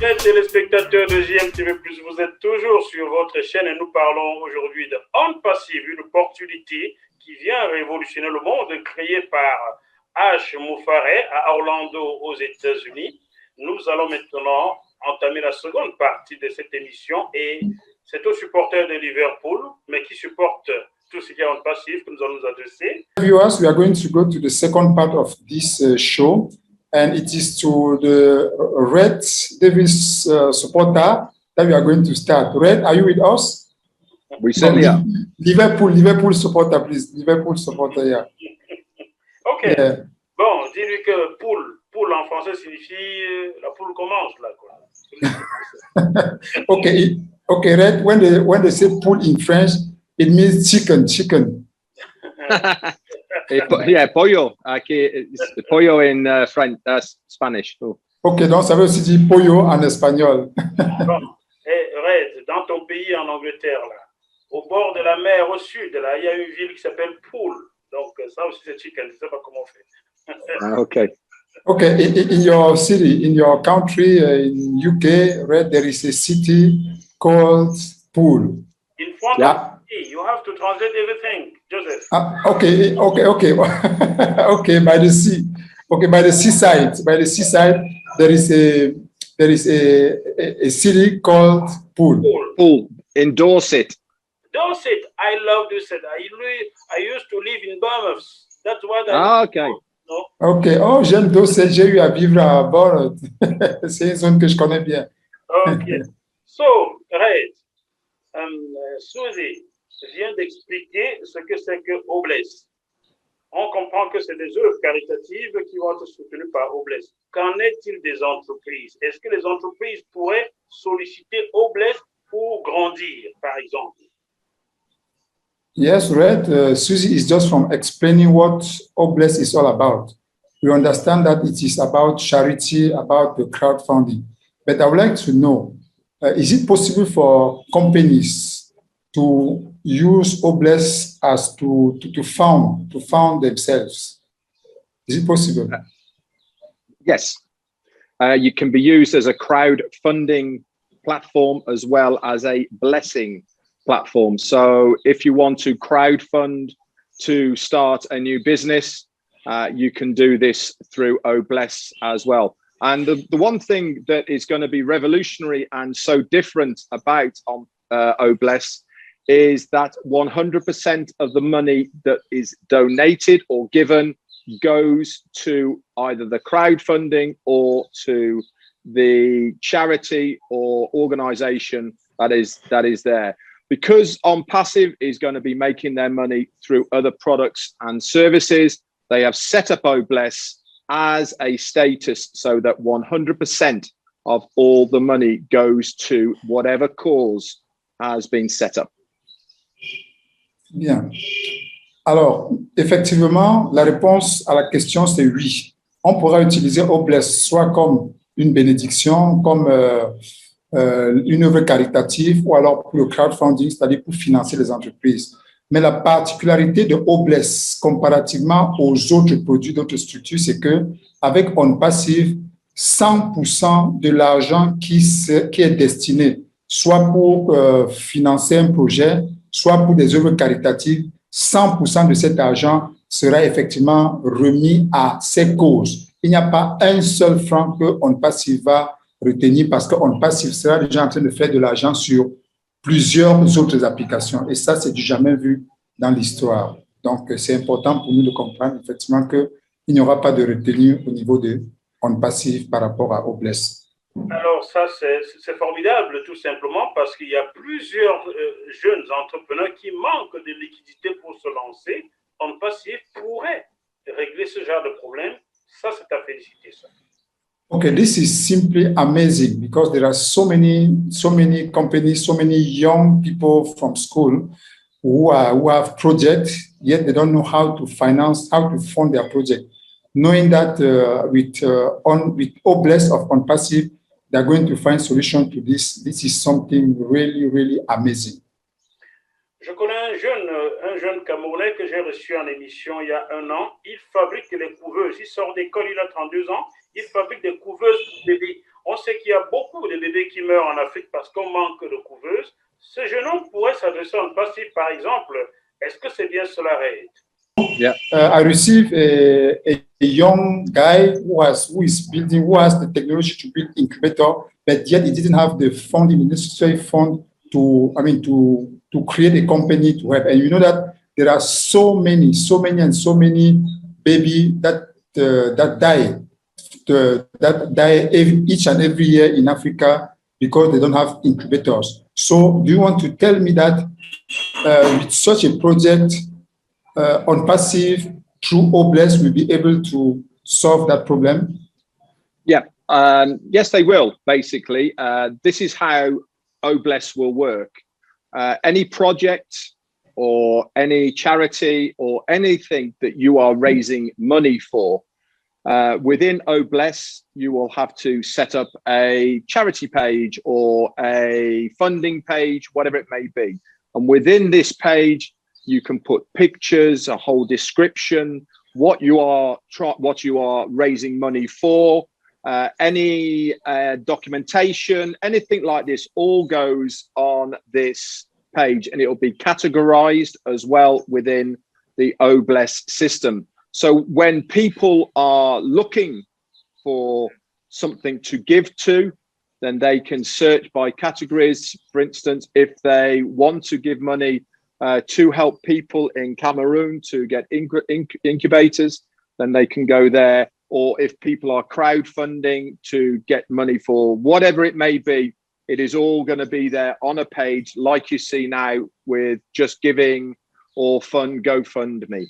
Chers téléspectateurs de JMTV+, vous êtes toujours sur votre chaîne et nous parlons aujourd'hui de On Passive, une opportunité qui vient révolutionner le monde, créée par H. Moufaré à Orlando aux États-Unis. Nous allons maintenant entamer la seconde partie de cette émission et c'est aux supporters de Liverpool, mais qui supportent tout ce qui est On Passive que nous allons nous adresser. Viewers, we are going to go to the second part of this show. And it is to the Red Davis supporter that we are going to start. Red, are you with us? We certainly are. Liverpool supporter, please. Liverpool supporter, yeah. OK. Yeah. Bon, dis-lui que poule en français signifie la poule qu'on mange, là, quoi. Okay, Red, when they say poule in French, it means chicken. Yeah, pollo. Pollo in French, Spanish. Oh. Ok, donc ça veut aussi dire pollo en espagnol. Bon. Et Red, dans ton pays en Angleterre, là, au bord de la mer, au sud, là, il y a une ville qui s'appelle Poole. Donc ça aussi c'est chicken, je ne sais pas comment on fait. Okay. Okay, in your city, in your country, in UK, Red, there is a city called Poole. In front of you have to translate everything, Joseph. Okay. Okay, by the sea. Okay, by the seaside. By the seaside, there is a city called Poole. Poole in Dorset. Dorset, I love Dorset. I used to live in Bournemouth. That's what okay. No? Okay. Oh, j'aime Dorset. J'ai eu à vivre à Bournemouth. C'est une zone que je connais bien. Okay. So, Red, Suzy vient d'expliquer ce que c'est que Obless. On comprend que c'est des œuvres caritatives qui vont être soutenues par Obless. Qu'en est-il des entreprises? Est-ce que les entreprises pourraient solliciter Obless pour grandir, par exemple? Yes, Red. Suzy is just from explaining what Obless is all about. We understand that it is about charity, about the crowdfunding. But I would like to know, is it possible for companies to use Obless as to found themselves? Is it possible? Yes. You can be used as a crowdfunding platform as well as a blessing platform. So if you want to crowdfund to start a new business, you can do this through Obless as well. And the one thing that is going to be revolutionary and so different about Obless is that 100% of the money that is donated or given goes to either the crowdfunding or to the charity or organization that is there. Because On Passive is going to be making their money through other products and services, they have set up Obless as a status so that 100% of all the money goes to whatever cause has been set up. Bien. Alors, effectivement, la réponse à la question, c'est oui. On pourra utiliser Obless soit comme une bénédiction, comme une œuvre caritative, ou alors pour le crowdfunding, c'est-à-dire pour financer les entreprises. Mais la particularité de Obless, comparativement aux autres produits d'autres structures, c'est que avec On Passive, 100% de l'argent qui est destiné soit pour financer un projet, soit pour des œuvres caritatives, 100% de cet argent sera effectivement remis à ces causes. Il n'y a pas un seul franc que On Passive va retenir parce que On Passive sera déjà en train de faire de l'argent sur plusieurs autres applications. Et ça, c'est du jamais vu dans l'histoire. Donc, c'est important pour nous de comprendre effectivement qu'il n'y aura pas de retenue au niveau de On Passive par rapport à Obless. Alors ça, c'est formidable tout simplement parce qu'il y a plusieurs jeunes entrepreneurs qui manquent de liquidité pour se lancer. On Passive pourrait régler ce genre de problème. Ça, c'est à féliciter, ça. Okay, this is simply amazing because there are so many companies, so many young people from school who have projects, yet they don't know how to fund their project. Knowing that with Obless of On Passive, they're going to find solution to this. This is something really, really amazing. Je connais un jeune Camerounais que j'ai reçu en émission il y a 1 an. Il fabrique les couveuses. Il sort d'école, il a 32 ans. Il fabrique des couveuses pour bébés. On sait qu'il y a beaucoup de bébés qui meurent en Afrique parce qu'on manque de couveuses. Ce jeune homme pourrait s'adresser à un passif, par exemple. Est-ce que c'est bien cela, Reid? Yeah. I received a young guy who has the technology to build incubator, but yet he didn't have the funding, the necessary fund to create a company to help. And you know that there are so many baby that die each and every year in Africa because they don't have incubators. So do you want to tell me that with such a project on passive through Obless will be able to solve that problem? Yeah, yes, they will, basically. This is how Obless will work. Any project or any charity or anything that you are raising money for, within Obless, you will have to set up a charity page or a funding page, whatever it may be. And within this page, you can put pictures, a whole description, what you are raising money for, any documentation, anything like this, all goes on this page, and it will be categorized as well within the Obless system. So when people are looking for something to give to, then they can search by categories. For instance, if they want to give money to help people in Cameroon to get incubators, then they can go there. Or if people are crowdfunding to get money for whatever it may be, it is all going to be there on a page like you see now with Just Giving or Fund GoFundMe.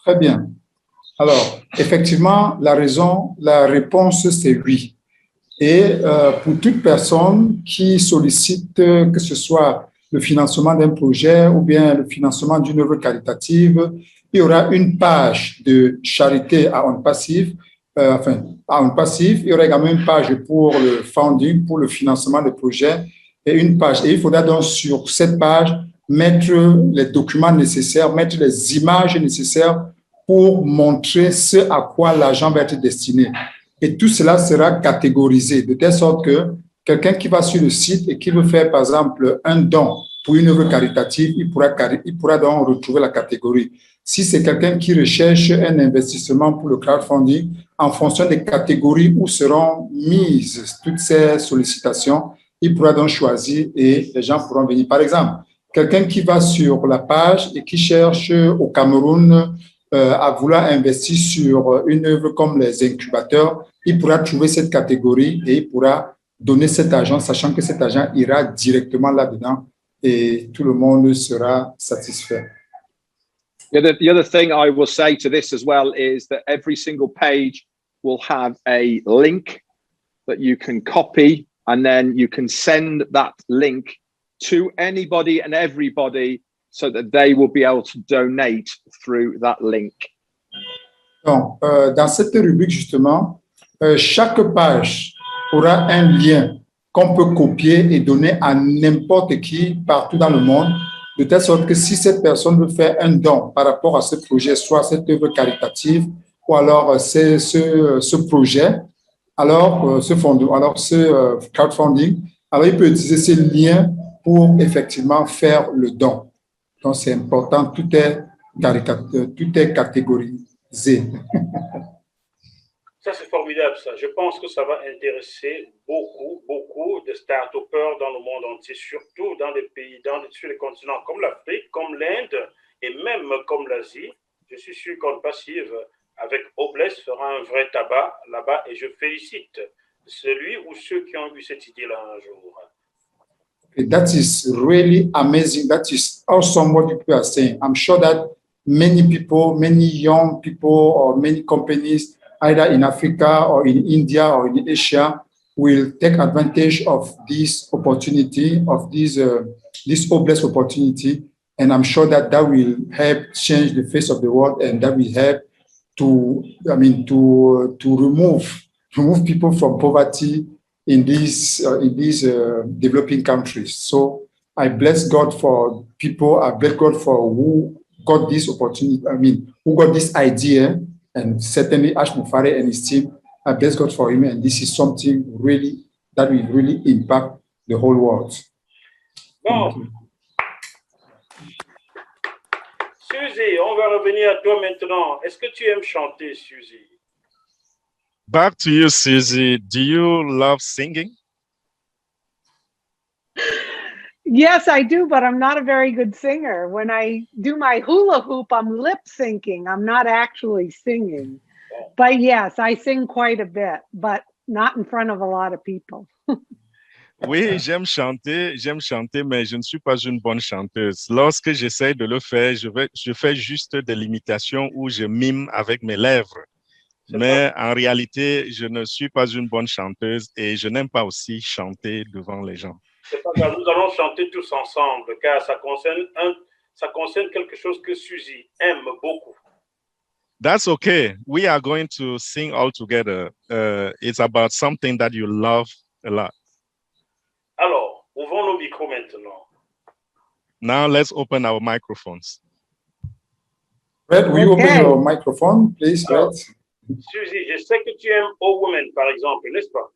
Très bien. Alors, effectivement, la réponse, c'est oui. Et pour toute personne qui sollicite, que ce soit le financement d'un projet ou bien le financement d'une œuvre caritative, il y aura une page de charité à On Passive. À On Passive, il y aura également une page pour le funding, pour le financement de projets, et une page. Et il faudra donc sur cette page mettre les documents nécessaires, mettre les images nécessaires pour montrer ce à quoi l'argent va être destiné. Et tout cela sera catégorisé de telle sorte que quelqu'un qui va sur le site et qui veut faire, par exemple, un don pour une œuvre caritative, il pourra donc retrouver la catégorie. Si c'est quelqu'un qui recherche un investissement pour le crowdfunding, en fonction des catégories où seront mises toutes ces sollicitations, il pourra donc choisir et les gens pourront venir. Par exemple, quelqu'un qui va sur la page et qui cherche au Cameroun à vouloir investir sur une œuvre comme les incubateurs, il pourra trouver cette catégorie et il pourra donner cet argent, sachant que cet argent ira directement là-dedans et tout le monde sera satisfait. The other thing I will say to this as well is that every single page will have a link that you can copy, and then you can send that link to anybody and everybody so that they will be able to donate through that link. Donc, dans cette rubrique, justement, chaque page aura un lien qu'on peut copier et donner à n'importe qui partout dans le monde, de telle sorte que si cette personne veut faire un don par rapport à ce projet, soit cette œuvre caritative, ou alors ce projet, alors ce crowdfunding, alors il peut utiliser ces liens pour effectivement faire le don. Donc, c'est important, tout est catégorisé. Ça, c'est formidable, ça. Je pense que ça va intéresser beaucoup de start-upers dans le monde entier, surtout dans des pays, sur les continents comme l'Afrique, comme l'Inde et même comme l'Asie. Je suis sûr qu'On Passive, avec Obless, fera un vrai tabac là-bas et je félicite celui ou ceux qui ont eu cette idée-là un jour. That is really amazing. That is awesome what you are saying. I'm sure that many people, many young people or many companies, either in Africa or in India or in Asia, will take advantage of this opportunity, of this Obless opportunity. And I'm sure that will help change the face of the world, and that will help to remove people from poverty in these developing countries. So I bless God for people. I bless God for who got this opportunity. Who got this idea, and certainly Ash Mufare and his team. I bless God for him, and this is something really that will really impact the whole world. Bon, Suzy, on va revenir à toi maintenant. Est-ce que tu aimes chanter, Suzy? Back to you, Suzy. Do you love singing? Yes, I do, but I'm not a very good singer. When I do my hula hoop, I'm lip syncing. I'm not actually singing. But yes, I sing quite a bit, but not in front of a lot of people. Oui, j'aime chanter, mais je ne suis pas une bonne chanteuse. Lorsque j'essaie de le faire, je fais juste des limitations où je mime avec mes lèvres. Mais en réalité, je ne suis pas une bonne chanteuse et je n'aime pas aussi chanter devant les gens. C'est pas grave, nous allons chanter tous ensemble, car ça concerne quelque chose que Suzy aime beaucoup. That's okay. We are going to sing all together. It's about something that you love a lot. Alors, ouvrons nos micros maintenant. Now let's open our microphones. Red, will you open your microphone, please, Red? Suzy, je sais que tu aimes All Women, par exemple, n'est-ce pas?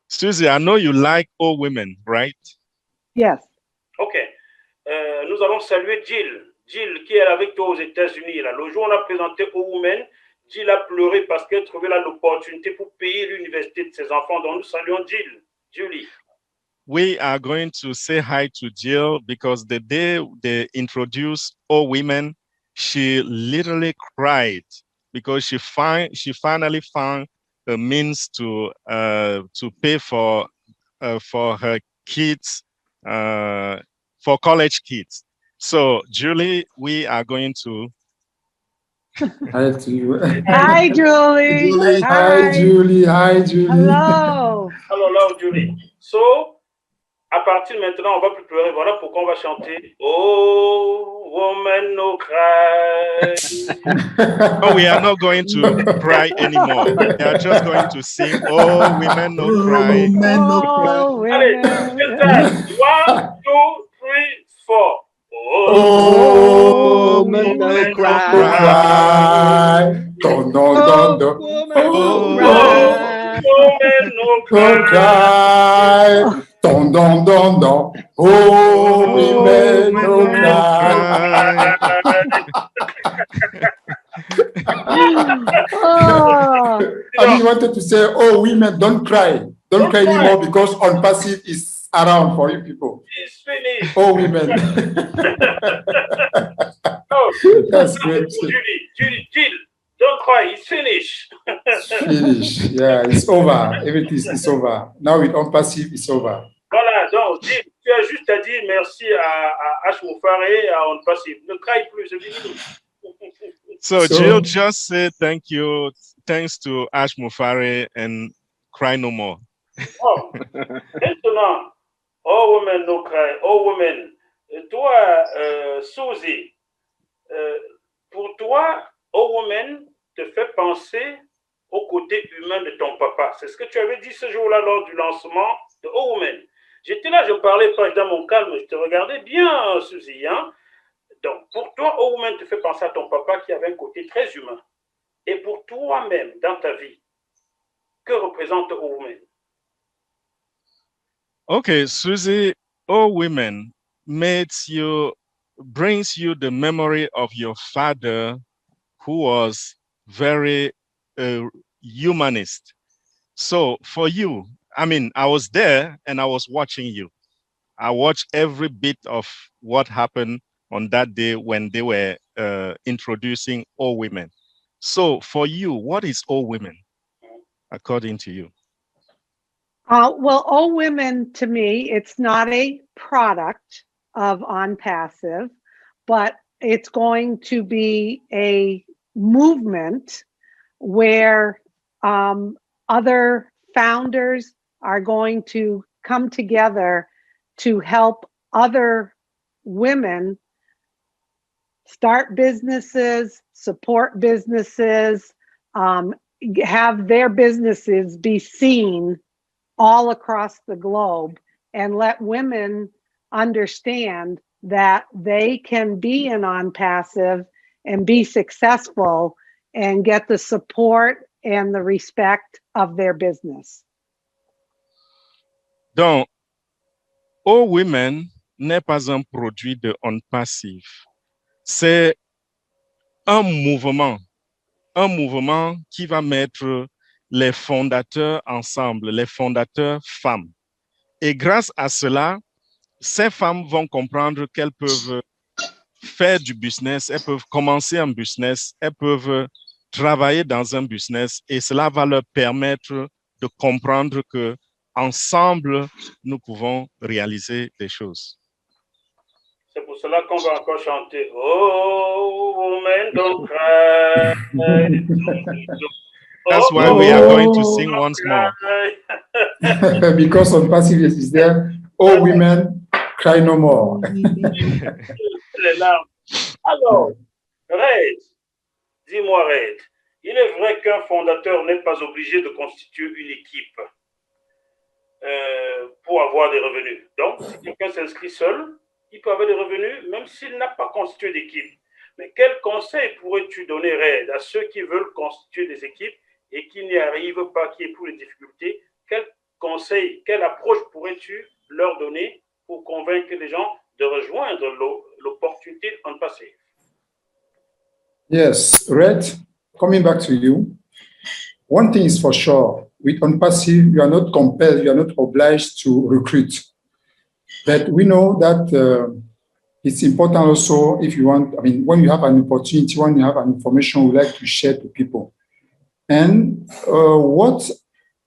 Suzy, I know you like all women, right? Yes. OK. Nous allons saluer Jill. Jill, qui est avec toi aux États-Unis. Le jour où on a présenté All Women, Jill a pleuré parce qu'elle trouvait là l'opportunité pour payer l'université de ses enfants. Donc, nous saluons Jill. Julie. We are going to say hi to Jill because the day they introduced All Women, she literally cried because she finally found a means to pay for her kids, for college kids. So, Julie, we are going to. Hi to you. Hi, Julie. Julie. Hi, Julie. Hi, Julie. Hello. Hello, Julie. So, à partir de maintenant, on va plus pleurer. Voilà pourquoi on va chanter Oh, woman, no cry. No, we are not going to cry anymore. We are just going to sing Oh, women, no cry. Oh, Allez, c'est ça. 1, 2, 3, 4. Oh, woman, no no cry. cry. Don, don, don, don. Oh, Woman, no No cry. Don, don, don, don. Oh, women, no cry. Oh. I mean, you wanted to say, oh, women, don't cry. Don't cry anymore because on passive is around for you people. It's finished. Oh, women. Oh, That's great. Jill, don't cry. It's finished. Finish. Yeah, it's over. Everything is over. Now with on passive, it's over. Voilà, donc, Jill, tu as juste à dire merci à H. Moufaré et à On Passive. Ne craille plus, c'est fini. So, Jill, just say thank you, thanks to Ash Mufare and cry no more. Oh, maintenant, oh women no cry, oh women. Toi, Suzy, pour toi, oh women te fait penser au côté humain de ton papa. C'est ce que tu avais dit ce jour-là lors du lancement de Oh Women. J'étais là, je parlais pas dans mon calme, je te regardais bien, Suzy. Hein? Donc, pour toi, Oh Women te fait penser à ton papa qui avait un côté très humain. Et pour toi-même, dans ta vie, que représente Oh Women? Okay, Suzy, all women brings you the memory of your father who was very humanist. So for you, I mean, I was there and I was watching you. I watched every bit of what happened on that day when they were introducing All Women. So for you, what is All Women, according to you? Well, All Women, to me, it's not a product of On Passive, but it's going to be a movement where other founders are going to come together to help other women start businesses, support businesses, have their businesses be seen all across the globe, and let women understand that they can be an On Passive and be successful and get the support and the respect of their business. Donc, All Women n'est pas un produit de On Passive. C'est un mouvement qui va mettre les fondateurs ensemble, les fondateurs femmes. Et grâce à cela, ces femmes vont comprendre qu'elles peuvent faire du business, elles peuvent commencer un business, elles peuvent travailler dans un business et cela va leur permettre de comprendre que ensemble, nous pouvons réaliser des choses. C'est pour cela qu'on va encore chanter Oh, woman, don't cry. That's why we are going to sing once more. Because On Passive is there. All women cry no more. Les larmes. Alors, Red, dis-moi Red, il est vrai qu'un fondateur n'est pas obligé de constituer une équipe pour avoir des revenus. Donc, si quelqu'un s'inscrit seul, il peut avoir des revenus même s'il n'a pas constitué d'équipe. Mais quel conseil pourrais-tu donner, Red, à ceux qui veulent constituer des équipes et qui n'y arrivent pas, qui éprouvent les difficultés? Quel conseil, quelle approche pourrais-tu leur donner pour convaincre les gens de rejoindre l'opportunité On Passive? Yes, Red, coming back to you. One thing is for sure, with On Passive, you are not compelled, you are not obliged to recruit. But we know that it's important also if you want, I mean, when you have an opportunity, when you have an information we like to share to people. And what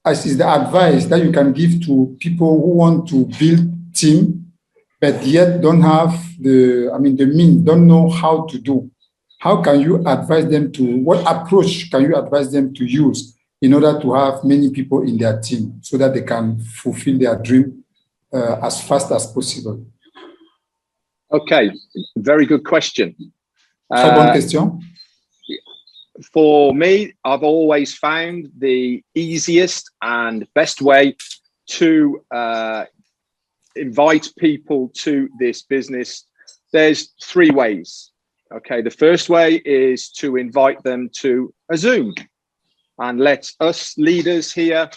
is the advice that you can give to people who want to build team, but yet don't have the means, don't know how to do? How can you advise them to, what approach can you advise them to use in order to have many people in their team so that they can fulfill their dream as fast as possible? Okay, very good question. Très bonne question. For me, I've always found the easiest and best way to invite people to this business. There's three ways. Okay, the first way is to invite them to a Zoom and let us leaders here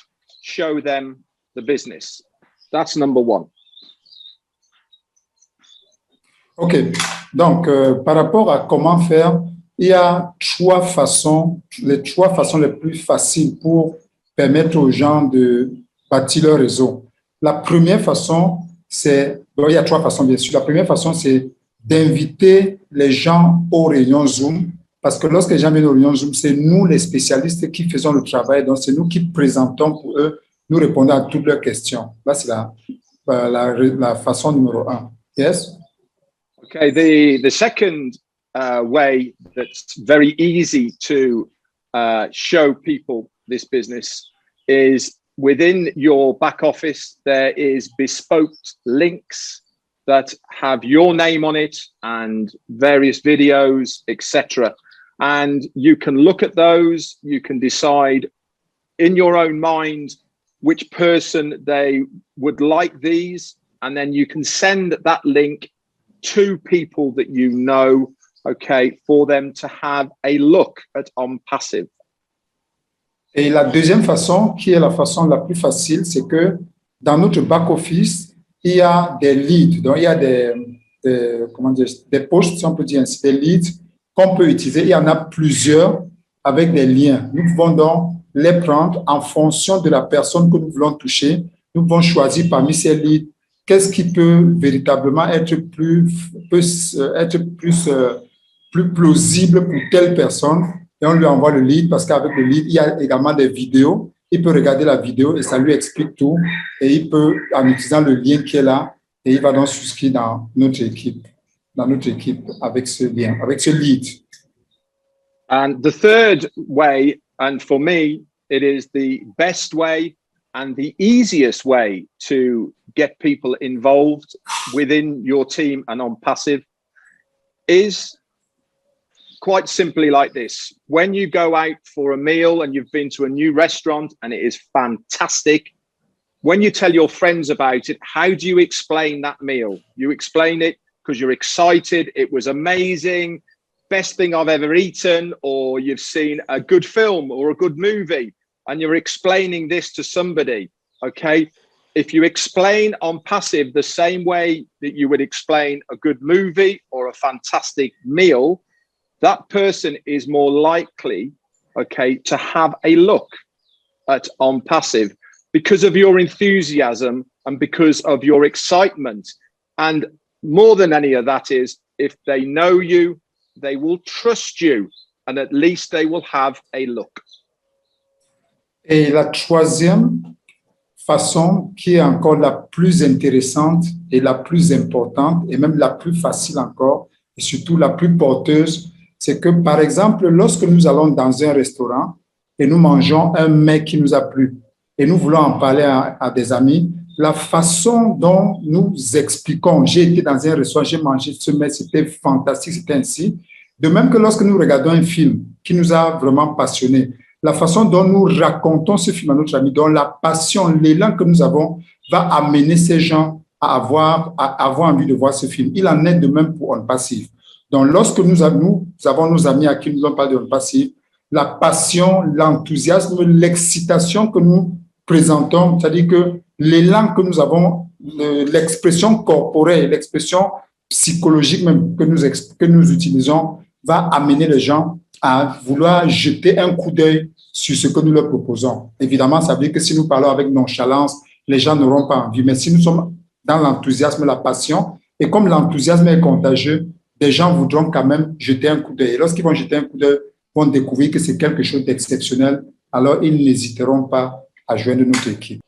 show them the business. That's number one. OK. Donc, par rapport à comment faire, il y a les trois façons les plus faciles pour permettre aux gens de bâtir leur réseau. La première façon, il y a trois façons, bien sûr. La première façon, c'est d'inviter les gens aux réunions Zoom, parce que lorsque les gens viennent aux réunions Zoom, c'est nous, les spécialistes, qui faisons le travail. Donc, c'est nous qui présentons pour eux, nous répondons à toutes leurs questions. Là, c'est la façon numéro un. Yes? Okay, the second way that's very easy to show people this business is within your back office, there is bespoke links that have your name on it and various videos, etc. And you can look at those, you can decide in your own mind which person they would like these, and then you can send that link to people that you know, okay, for them to have a look at On Passive. Et la deuxième façon, qui est la façon la plus facile, c'est que dans notre back-office, il y a des leads, donc il y a des posts, si on peut dire ainsi, des leads qu'on peut utiliser. Il y en a plusieurs avec des liens. Nous pouvons donc les prendre en fonction de la personne que nous voulons toucher. Nous pouvons choisir parmi ces leads qu'est-ce qui peut véritablement être plus plausible pour telle personne. Et on lui envoie le lead parce qu'avec le lead, il y a également des vidéos. Il peut regarder la vidéo et ça lui explique tout. Et il peut, en utilisant le lien qui est là, et il va donc souscrire dans notre équipe avec ce lien, avec ce lead. And the third way, and for me, it is the best way and the easiest way to get people involved within your team and On Passive, is quite simply like this. When you go out for a meal and you've been to a new restaurant and it is fantastic, when you tell your friends about it, how do you explain that meal? You explain it because you're excited. It was amazing. best thing I've ever eaten, or you've seen a good film or a good movie, and you're explaining this to somebody, okay? If you explain on passive the same way that you would explain a good movie or a fantastic meal, that person is more likely, okay, to have a look at on passive because of your enthusiasm and because of your excitement. And more than any of that is, if they know you, they will trust you, and at least they will have a look. Et la troisième façon, qui est encore la plus intéressante et la plus importante, et même la plus facile encore, et surtout la plus porteuse, c'est que, par exemple, lorsque nous allons dans un restaurant et nous mangeons un mets qui nous a plu, et nous voulons en parler à des amis, la façon dont nous expliquons, j'ai été dans un restaurant, j'ai mangé ce mets, c'était fantastique, c'était ainsi. De même que lorsque nous regardons un film qui nous a vraiment passionnés, la façon dont nous racontons ce film à notre ami, dont la passion, l'élan que nous avons va amener ces gens à avoir envie de voir ce film. Il en est de même pour On Passive. Donc, lorsque nous avons nos amis à qui nous on parle de On Passive, la passion, l'enthousiasme, l'excitation que nous présentons, c'est-à-dire que l'élan que nous avons, l'expression corporelle, l'expression psychologique même que nous utilisons, va amener les gens à vouloir jeter un coup d'œil sur ce que nous leur proposons. Évidemment, ça veut dire que si nous parlons avec nonchalance, les gens n'auront pas envie. Mais si nous sommes dans l'enthousiasme, la passion, et comme l'enthousiasme est contagieux, des gens voudront quand même jeter un coup d'œil. Et lorsqu'ils vont jeter un coup d'œil, ils vont découvrir que c'est quelque chose d'exceptionnel, alors ils n'hésiteront pas à joindre notre équipe.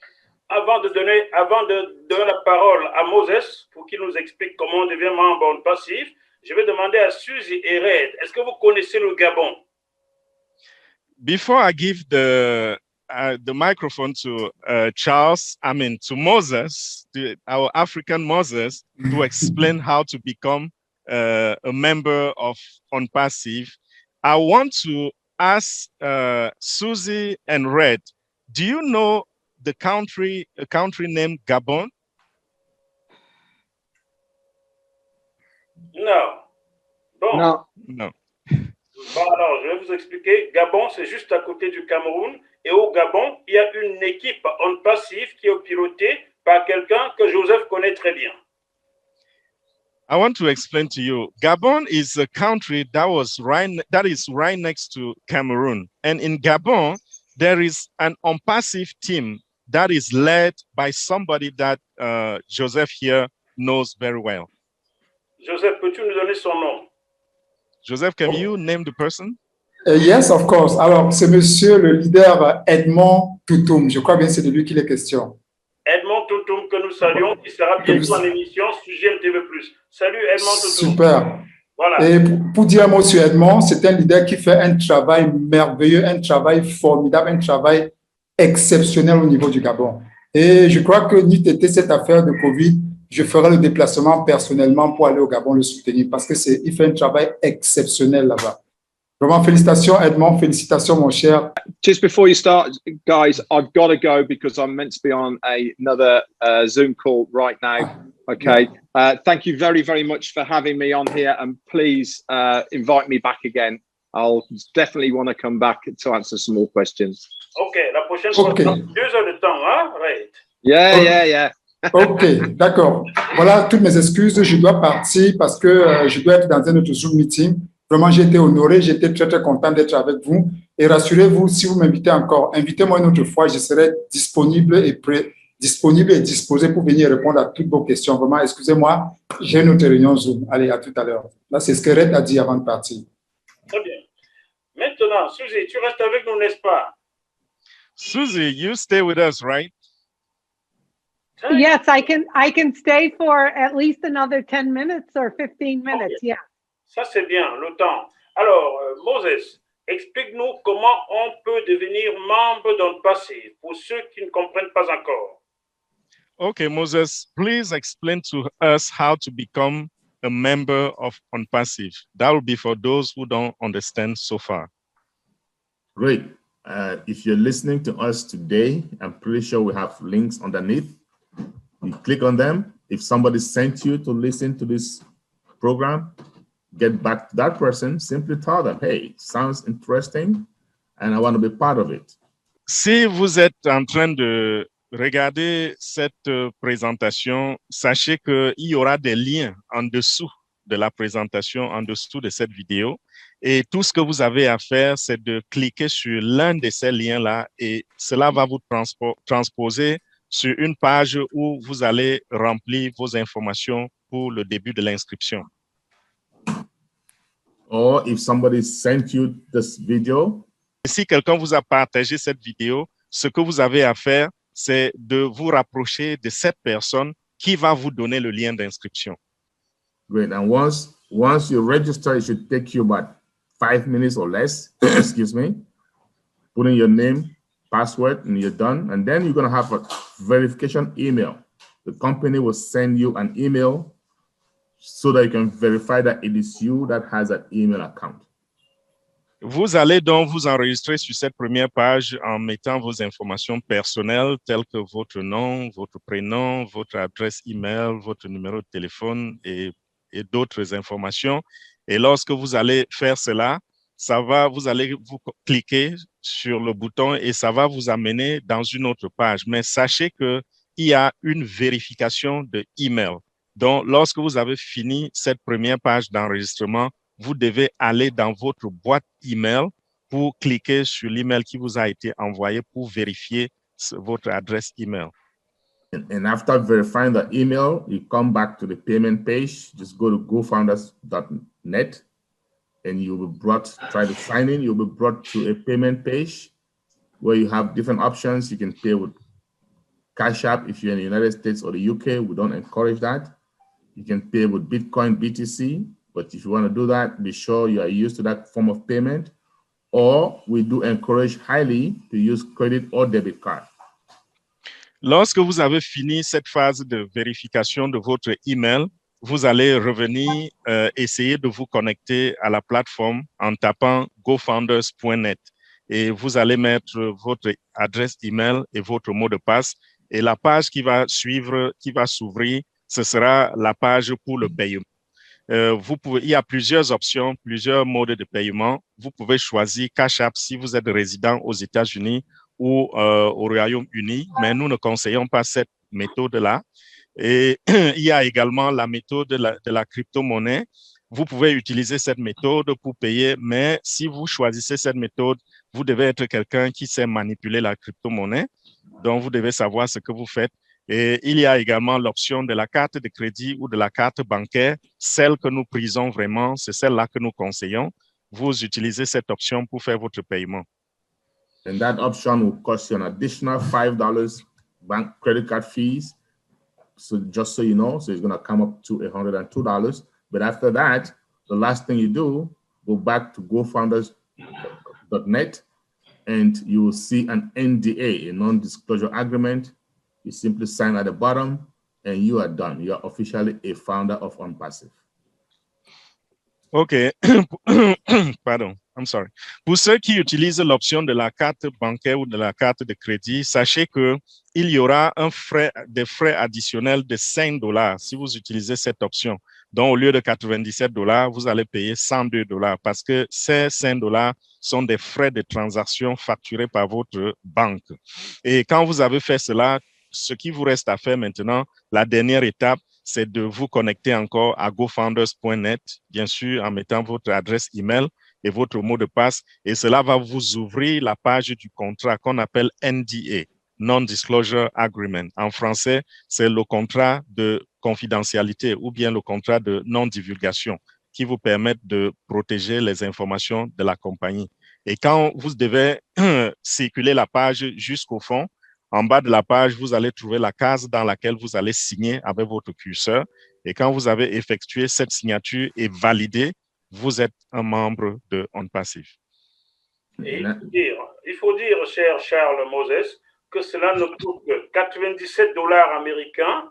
Avant de donner la parole à Moses pour qu'il nous explique comment on devient membre passif, je vais demander à Suzy et Red, est-ce que vous connaissez le Gabon? Before I give the microphone to to Moses, our African Moses, to explain how to become a member of On Passive, I want to ask Suzy and Red, do you know a country named Gabon? Non. Bon. No. Bon, alors, je vais vous expliquer. Gabon, c'est juste à côté du Cameroun. Et au Gabon, il y a une équipe en passif qui est pilotée par quelqu'un que Joseph connaît très bien. I want to explain to you. Gabon is a country that is right next to Cameroon. And in Gabon, there is an On Passive team that is led by somebody that Joseph here knows very well. Joseph, peux-tu nous donner son nom? Joseph, can you name the person? Yes, of course. Alors, c'est monsieur le leader Edmond Toutoum. Je crois bien que c'est de lui qu'il est question. Edmond Toutoum, que nous saluons, qui sera bientôt en émission sur GMTV+. Salut Edmond Toutoum. Super. Voilà. Et pour dire un mot sur Edmond, c'est un leader qui fait un travail merveilleux, un travail formidable, un travail exceptionnel au niveau du Gabon. Et je crois que n'eût été cette affaire de Covid, je ferai le déplacement personnellement pour aller au Gabon le soutenir parce qu'il fait un travail exceptionnel là-bas. Vraiment, félicitations Edmond, félicitations mon cher. Just before you start, guys, I've got to go because I'm meant to be on another Zoom call right now. Okay. Thank you very, very much for having me on here, and please invite me back again. I'll definitely want to come back to answer some more questions. OK, la prochaine fois, 2 heures de temps, hein? Right. Yeah. OK, d'accord. Voilà toutes mes excuses. Je dois partir parce que je dois être dans un autre Zoom meeting. Vraiment, j'ai été honoré, j'étais très, très content d'être avec vous. Et rassurez-vous, si vous m'invitez encore, invitez-moi une autre fois, je serai disponible et disposé pour venir répondre à toutes vos questions. Vraiment, excusez-moi, j'ai une autre réunion Zoom. Allez, à tout à l'heure. Là, c'est ce que Red a dit avant de partir. Très bien. Maintenant, Suzy, tu restes avec nous, n'est-ce pas? Suzy, you stay with us, right? Yes, I can stay for at least another 10 minutes or 15 minutes. Okay. Yeah. Ça, c'est bien, le temps. Alors, Moses, explique-nous comment on peut devenir membre d'On Passive pour ceux qui ne comprennent pas encore. Okay, Moses, please explain to us how to become a member of On Passive. That will be for those who don't understand so far. Great. If you're listening to us today, I'm pretty sure we have links underneath. You click on them. If somebody sent you to listen to this program, get back to that person, simply tell them, hey, sounds interesting, and I want to be part of it. Si vous êtes en train de regarder cette présentation, sachez qu'il y aura des liens en dessous de la présentation, en dessous de cette vidéo. Et tout ce que vous avez à faire, c'est de cliquer sur l'un de ces liens-là et cela va vous transposer sur une page où vous allez remplir vos informations pour le début de l'inscription. Or if somebody sent you this video, si quelqu'un vous a partagé cette vidéo, ce que vous avez à faire, c'est de vous rapprocher de cette personne qui va vous donner le lien d'inscription. Great. And once you register, it should take you about 5 minutes or less, excuse me, put in your name, password, and you're done. And then you're going to have a verification email. The company will send you an email so that you can verify that it is you that has that email account. Vous allez donc vous enregistrer sur cette première page en mettant vos informations personnelles telles que votre nom, votre prénom, votre adresse email, votre numéro de téléphone et d'autres informations. Et lorsque vous allez faire cela, vous allez vous cliquer sur le bouton et ça va vous amener dans une autre page. Mais sachez qu'il y a une vérification de email. Donc, lorsque vous avez fini cette première page d'enregistrement, vous devez aller dans votre boîte email pour cliquer sur l'email qui vous a été envoyé pour vérifier votre adresse email. And after verifying the email, you come back to the payment page. Just go to gofounders.net and you'll be try to sign in. You'll be brought to a payment page where you have different options. You can pay with Cash App if you're in the United States or the UK. We don't encourage that. You can pay with Bitcoin, BTC. But if you want to do that, be sure you are used to that form of payment. Or we do encourage highly to use credit or debit card. Lorsque vous avez fini cette phase de vérification de votre email, vous allez revenir essayer de vous connecter à la plateforme en tapant gofounders.net et vous allez mettre votre adresse email et votre mot de passe et la page qui va suivre, qui va s'ouvrir, ce sera la page pour le paiement. Il y a plusieurs options, plusieurs modes de paiement. Vous pouvez choisir Cash App si vous êtes résident aux États-Unis ou au Royaume-Uni, mais nous ne conseillons pas cette méthode-là. Et il y a également la méthode de la crypto-monnaie. Vous pouvez utiliser cette méthode pour payer, mais si vous choisissez cette méthode, vous devez être quelqu'un qui sait manipuler la crypto-monnaie. Donc, vous devez savoir ce que vous faites. Et il y a également l'option de la carte de crédit ou de la carte bancaire. Celle que nous prisons vraiment, c'est celle-là que nous conseillons. Vous utilisez cette option pour faire votre paiement. And that option will cost you an additional $5 bank credit card fees. So just so you know, so it's going to come up to $102. But after that, the last thing you do, go back to gofounders.net and you will see an NDA, a non-disclosure agreement. You simply sign at the bottom and you are done. You are officially a founder of OnPassive. OK. Pardon, I'm sorry. Pour ceux qui utilisent l'option de la carte bancaire ou de la carte de crédit, sachez qu'il y aura des frais additionnels de $5 si vous utilisez cette option. Donc, au lieu de $97, vous allez payer $102 parce que ces $5 sont des frais de transaction facturés par votre banque. Et quand vous avez fait cela, ce qui vous reste à faire maintenant, la dernière étape, c'est de vous connecter encore à gofounders.net, bien sûr, en mettant votre adresse email et votre mot de passe. Et cela va vous ouvrir la page du contrat qu'on appelle NDA, Non-Disclosure Agreement. En français, c'est le contrat de confidentialité ou bien le contrat de non-divulgation qui vous permet de protéger les informations de la compagnie. Et quand vous devez circuler la page jusqu'au fond, en bas de la page, vous allez trouver la case dans laquelle vous allez signer avec votre curseur. Et quand vous avez effectué cette signature et validé, vous êtes un membre de OnPassive. Il faut dire, cher Charles Moses, que cela ne coûte que $97 américains.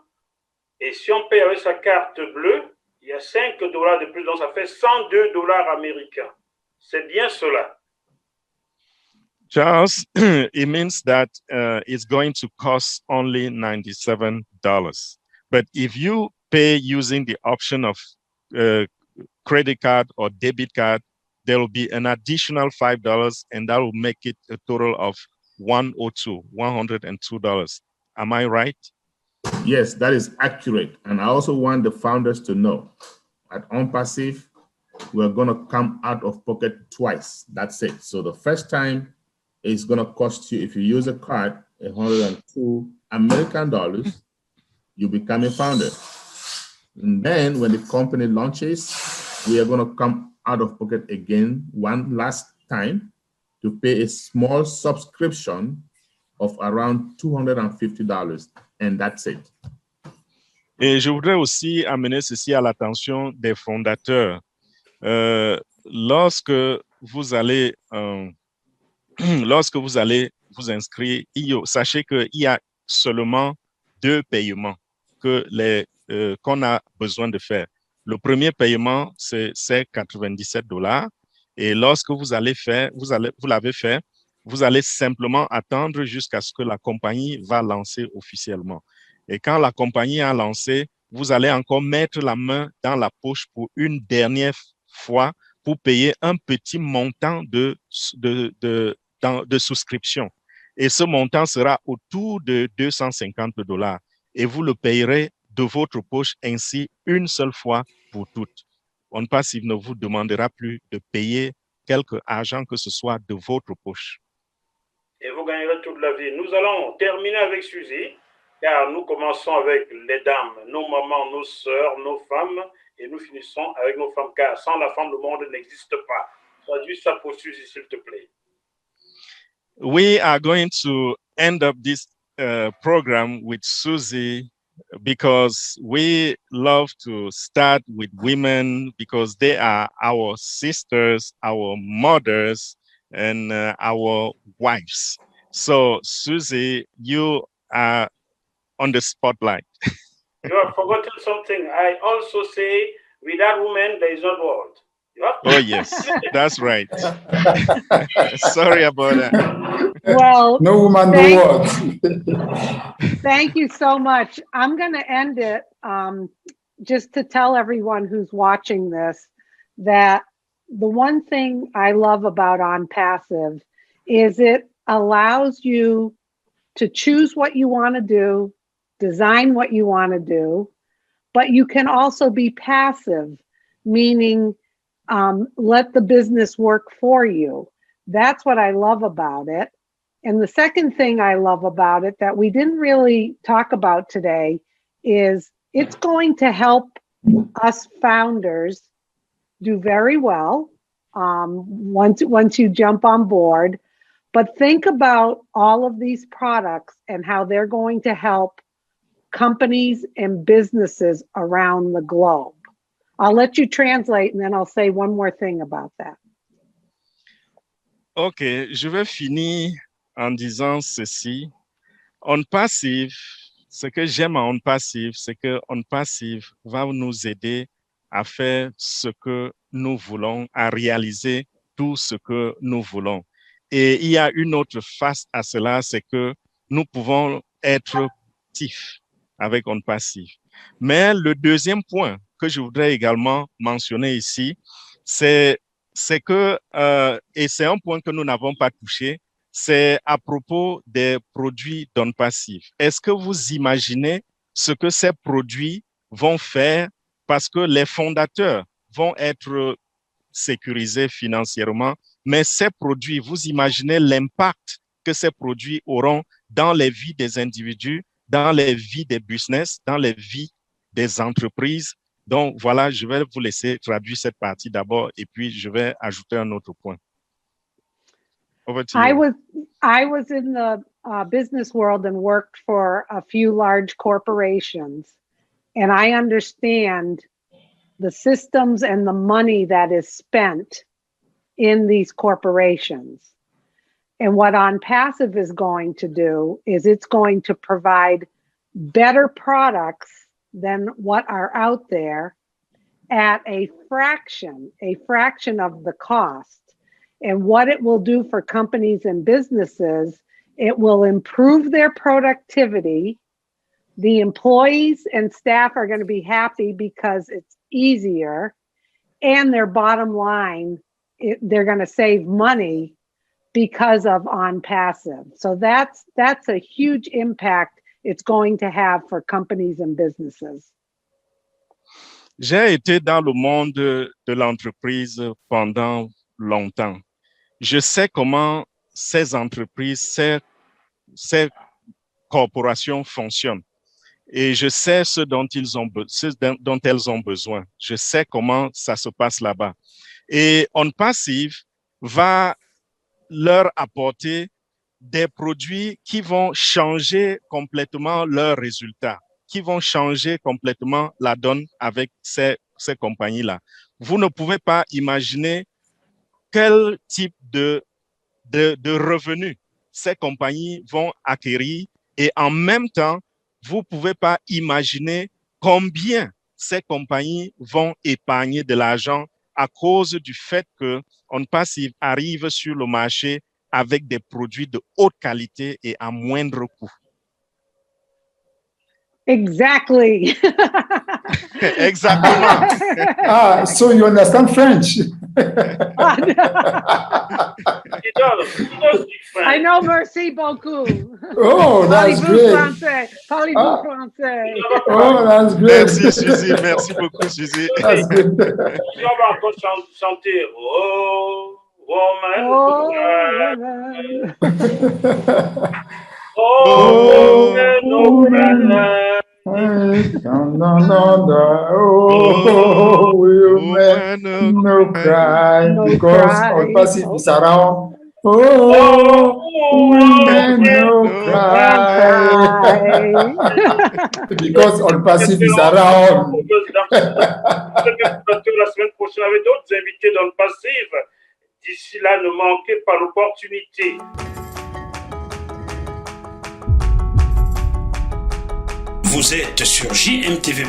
Et si on paye avec sa carte bleue, il y a $5 de plus, donc ça fait $102 américains. C'est bien cela. Charles, it means that it's going to cost only $97. But if you pay using the option of credit card or debit card, there will be an additional $5, and that will make it a total of $102. Am I right? Yes, that is accurate. And I also want the founders to know at OnPassive, we're going to come out of pocket twice. That's it. So the first time it's going to cost you, if you use a card, $102 American, you become a founder. And then when the company launches, we are going to come out of pocket again one last time to pay a small subscription of around $250. And that's it. Et je voudrais aussi amener ceci à l'attention des fondateurs. Lorsque vous allez vous inscrire, sachez qu'il y a seulement 2 paiements qu'on a besoin de faire. Le premier paiement, c'est $97. Et lorsque vous l'avez fait, vous allez simplement attendre jusqu'à ce que la compagnie va lancer officiellement. Et quand la compagnie a lancé, vous allez encore mettre la main dans la poche pour une dernière fois pour payer un petit montant de souscription. Et ce montant sera autour de $250. Et vous le payerez de votre poche ainsi une seule fois pour toutes. OnPassive ne vous demandera plus de payer quelque argent que ce soit de votre poche. Et vous gagnerez toute la vie. Nous allons terminer avec Suzy, car nous commençons avec les dames, nos mamans, nos sœurs, nos femmes, et nous finissons avec nos femmes, car sans la femme, le monde n'existe pas. Traduis ça pour Suzy, s'il te plaît. We are going to end up this program with Suzy because we love to start with women because they are our sisters, our mothers, and our wives. So, Suzy, you are on the spotlight. You have forgotten something. I also say, without women, there is no world. Oh, yes, that's right. Sorry about that. Well, no woman, no world. Thank you so much. I'm going to end it just to tell everyone who's watching this that the one thing I love about OnPassive is it allows you to choose what you want to do, design what you want to do, but you can also be passive, meaning let the business work for you. That's what I love about it. And the second thing I love about it that we didn't really talk about today is it's going to help us founders do very well once you jump on board. But think about all of these products and how they're going to help companies and businesses around the globe. I'll let you translate and then I'll say one more thing about that. OK, je vais finir en disant ceci. OnPassive, ce que j'aime à OnPassive, c'est que OnPassive va nous aider à faire ce que nous voulons, à réaliser tout ce que nous voulons. Et il y a une autre face à cela, c'est que nous pouvons être actifs avec OnPassive. Mais le deuxième point que je voudrais également mentionner ici, c'est que, et c'est un point que nous n'avons pas touché, c'est à propos des produits d'OnPassive. Est-ce que vous imaginez ce que ces produits vont faire parce que les fondateurs vont être sécurisés financièrement, mais ces produits, vous imaginez l'impact que ces produits auront dans les vies des individus, dans les vies des business, dans les vies des entreprises. Donc, voilà, je vais vous laisser traduire cette partie d'abord et puis je vais ajouter un autre point. Over to you. I was in the business world and worked for a few large corporations, and I understand the systems and the money that is spent in these corporations. And what OnPassive is going to do is it's going to provide better products than what are out there at a fraction of the cost. And what it will do for companies and businesses, it will improve their productivity. The employees and staff are going to be happy because it's easier. and their bottom line, they're going to save money because of On Passive. So that's a huge impact it's going to have for companies and businesses. J'ai été dans le monde de l'entreprise pendant longtemps. Je sais comment ces entreprises, ces corporations fonctionnent. Et je sais ce dont elles ont besoin. Je sais comment ça se passe là-bas. Et On Passive va leur apporter des produits qui vont changer complètement leurs résultats, qui vont changer complètement la donne avec ces compagnies-là. Vous ne pouvez pas imaginer quel type de revenus ces compagnies vont acquérir et en même temps, vous ne pouvez pas imaginer combien ces compagnies vont épargner de l'argent à cause du fait que On Passive arrive sur le marché avec des produits de haute qualité et à moindre coût. Exactly. Exactement. So you understand French? He does speak French. I know, merci beaucoup. Oh, that's Parlez-vous great. français? Parlez-vous français? Oh, that's great. Merci, Suzy. Merci beaucoup, Suzy. That's good. Si on va encore chanter, oh, woman, Oh, oh, woman, oh, women, no cry, because On Passive is around. Oh, women, no cry, because On Passive is around. La semaine prochaine avec d'autres invités dans le Passive. D'ici là, ne manquez pas l'opportunité. Vous êtes sur JMTV+.